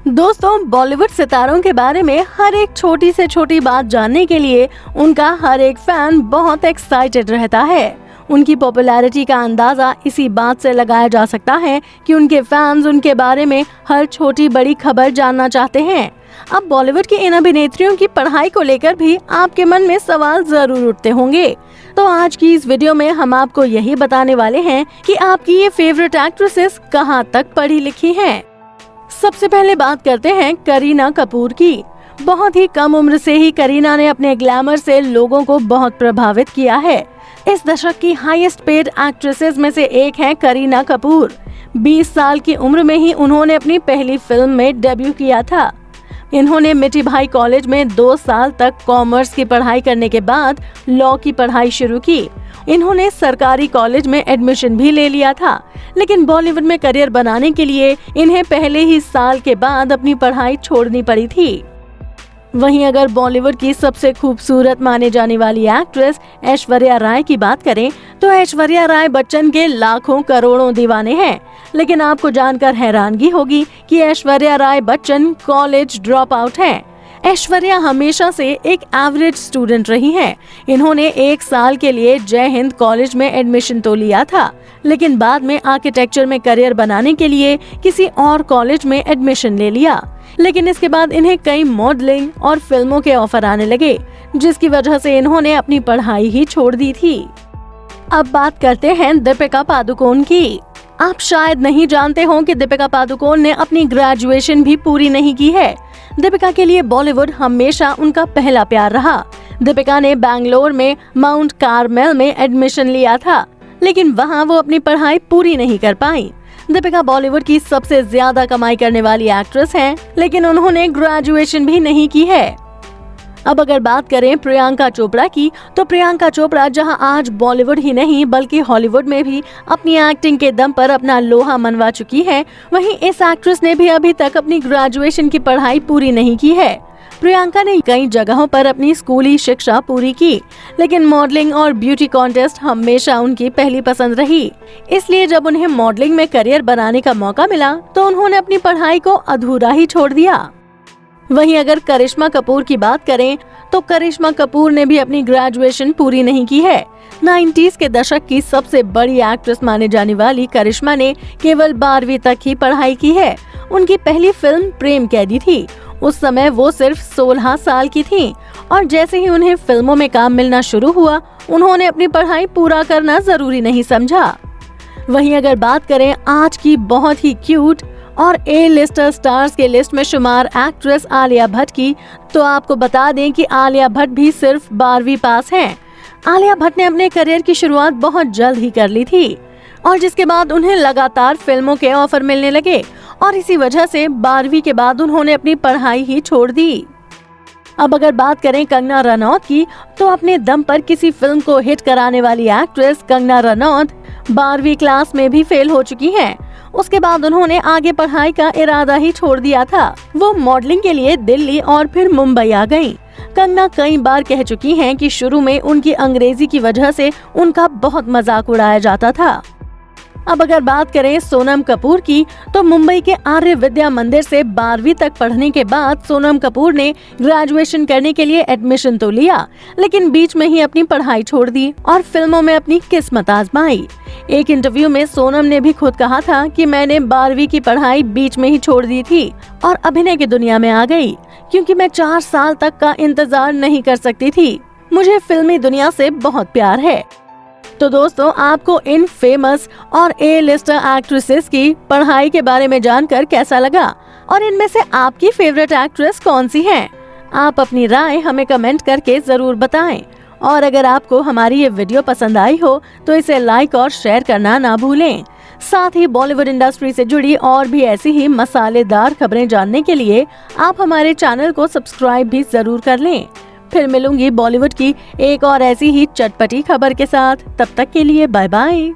दोस्तों, बॉलीवुड सितारों के बारे में हर एक छोटी से छोटी बात जानने के लिए उनका हर एक फैन बहुत एक्साइटेड रहता है। उनकी पॉपुलैरिटी का अंदाजा इसी बात से लगाया जा सकता है कि उनके फैंस उनके बारे में हर छोटी बड़ी खबर जानना चाहते हैं। अब बॉलीवुड की इन अभिनेत्रियों की पढ़ाई को लेकर भी आपके मन में सवाल जरूर उठते होंगे। तो आज की इस वीडियो में हम आपको यही बताने वाले हैं कि आपकी ये फेवरेट एक्ट्रेसेस कहाँ तक पढ़ी लिखी हैं। सबसे पहले बात करते हैं करीना कपूर की। बहुत ही कम उम्र से ही करीना ने अपने ग्लैमर से लोगों को बहुत प्रभावित किया है। इस दशक की हाईएस्ट पेड एक्ट्रेसेस में से एक हैं करीना कपूर। 20 साल की उम्र में ही उन्होंने अपनी पहली फिल्म में डेब्यू किया था। इन्होंने मिठी भाई कॉलेज में 2 साल तक कॉमर्स की पढ़ाई करने के बाद लॉ की पढ़ाई शुरू की। इन्होंने सरकारी कॉलेज में एडमिशन भी ले लिया था, लेकिन बॉलीवुड में करियर बनाने के लिए इन्हें पहले ही साल के बाद अपनी पढ़ाई छोड़नी पड़ी थी। वहीं अगर बॉलीवुड की सबसे खूबसूरत माने जाने वाली एक्ट्रेस ऐश्वर्या राय की बात करें तो ऐश्वर्या राय बच्चन के लाखों करोड़ों दीवाने हैं। लेकिन आपको जानकर हैरानगी होगी कि Aishwarya Rai Bachchan college drop out हैं। ऐश्वर्या हमेशा से एक एवरेज स्टूडेंट रही हैं। इन्होंने 1 साल के लिए जय हिंद कॉलेज में एडमिशन तो लिया था, लेकिन बाद में आर्किटेक्चर में करियर बनाने के लिए किसी और कॉलेज में एडमिशन ले लिया। लेकिन इसके बाद इन्हें कई मॉडलिंग और फिल्मों के ऑफर आने लगे, जिसकी वजह से इन्होंने अपनी पढ़ाई ही छोड़ दी थी। अब बात करते हैं दीपिका पादुकोण की। आप शायद नहीं जानते हो कि दीपिका पादुकोण ने अपनी ग्रेजुएशन भी पूरी नहीं की है। दीपिका के लिए बॉलीवुड हमेशा उनका पहला प्यार रहा। दीपिका ने बैंगलोर में माउंट कार्मेल में एडमिशन लिया था, लेकिन वहां वो अपनी पढ़ाई पूरी नहीं कर पाई। दीपिका बॉलीवुड की सबसे ज्यादा कमाई करने वाली एक्ट्रेस हैं, लेकिन उन्होंने ग्रेजुएशन भी नहीं की है। अब अगर बात करें प्रियंका चोपड़ा की, तो प्रियंका चोपड़ा जहां आज बॉलीवुड ही नहीं बल्कि हॉलीवुड में भी अपनी एक्टिंग के दम पर अपना लोहा मनवा चुकी है, वहीं इस एक्ट्रेस ने भी अभी तक अपनी ग्रेजुएशन की पढ़ाई पूरी नहीं की है। प्रियंका ने कई जगहों पर अपनी स्कूली शिक्षा पूरी की, लेकिन मॉडलिंग और ब्यूटी कॉन्टेस्ट हमेशा उनकी पहली पसंद रही। इसलिए जब उन्हें मॉडलिंग में करियर बनाने का मौका मिला तो उन्होंने अपनी पढ़ाई को अधूरा ही छोड़ दिया। वहीं अगर करिश्मा कपूर की बात करें तो करिश्मा कपूर ने भी अपनी ग्रेजुएशन पूरी नहीं की है। 90s के दशक की सबसे बड़ी एक्ट्रेस माने जाने वाली करिश्मा ने केवल 12वीं तक ही पढ़ाई की है। उनकी पहली फिल्म प्रेम कैदी थी। उस समय वो सिर्फ 16 साल की थी और जैसे ही उन्हें फिल्मों में काम मिलना शुरू हुआ, उन्होंने अपनी पढ़ाई पूरा करना जरूरी नहीं समझा। वहीं अगर बात करें आज की बहुत ही क्यूट और A-लिस्टर स्टार्स के लिस्ट में शुमार एक्ट्रेस आलिया भट्ट की, तो आपको बता दें कि आलिया भट्ट भी सिर्फ 12वीं पास हैं। आलिया भट्ट ने अपने करियर की शुरुआत बहुत जल्द ही कर ली थी और जिसके बाद उन्हें लगातार फिल्मों के ऑफर मिलने लगे और इसी वजह से 12वीं के बाद उन्होंने अपनी पढ़ाई ही छोड़ दी। अब अगर बात करें कंगना रनौत की, तो अपने दम पर किसी फिल्म को हिट कराने वाली एक्ट्रेस कंगना रनौत 12वीं क्लास में भी फेल हो चुकी हैं। उसके बाद उन्होंने आगे पढ़ाई का इरादा ही छोड़ दिया था। वो मॉडलिंग के लिए दिल्ली और फिर मुंबई आ गईं। कंगना कई बार कह चुकी हैं कि शुरू में उनकी अंग्रेजी की वजह से उनका बहुत मजाक उड़ाया जाता था। अब अगर बात करें सोनम कपूर की, तो मुंबई के आर्य विद्या मंदिर से 12वीं तक पढ़ने के बाद सोनम कपूर ने ग्रेजुएशन करने के लिए एडमिशन तो लिया, लेकिन बीच में ही अपनी पढ़ाई छोड़ दी और फिल्मों में अपनी किस्मत आजमाई। एक इंटरव्यू में सोनम ने भी खुद कहा था कि मैंने 12वीं की पढ़ाई बीच में ही छोड़ दी थी और अभिनय की दुनिया में आ गई, क्योंकि मैं 4 साल तक का इंतजार नहीं कर सकती थी। मुझे फिल्मी दुनिया से बहुत प्यार है। तो दोस्तों, आपको इन फेमस और A-लिस्टर एक्ट्रेसेस की पढ़ाई के बारे में जानकर कैसा लगा और इनमें से आपकी फेवरेट एक्ट्रेस कौन सी है? आप अपनी राय हमें कमेंट करके जरूर बताएं। और अगर आपको हमारी ये वीडियो पसंद आई हो तो इसे लाइक और शेयर करना ना भूलें। साथ ही बॉलीवुड इंडस्ट्री से जुड़ी और भी ऐसी ही मसालेदार खबरें जानने के लिए आप हमारे चैनल को सब्सक्राइब भी जरूर कर लें। फिर मिलूंगी बॉलीवुड की एक और ऐसी ही चटपटी खबर के साथ। तब तक के लिए बाय बाय।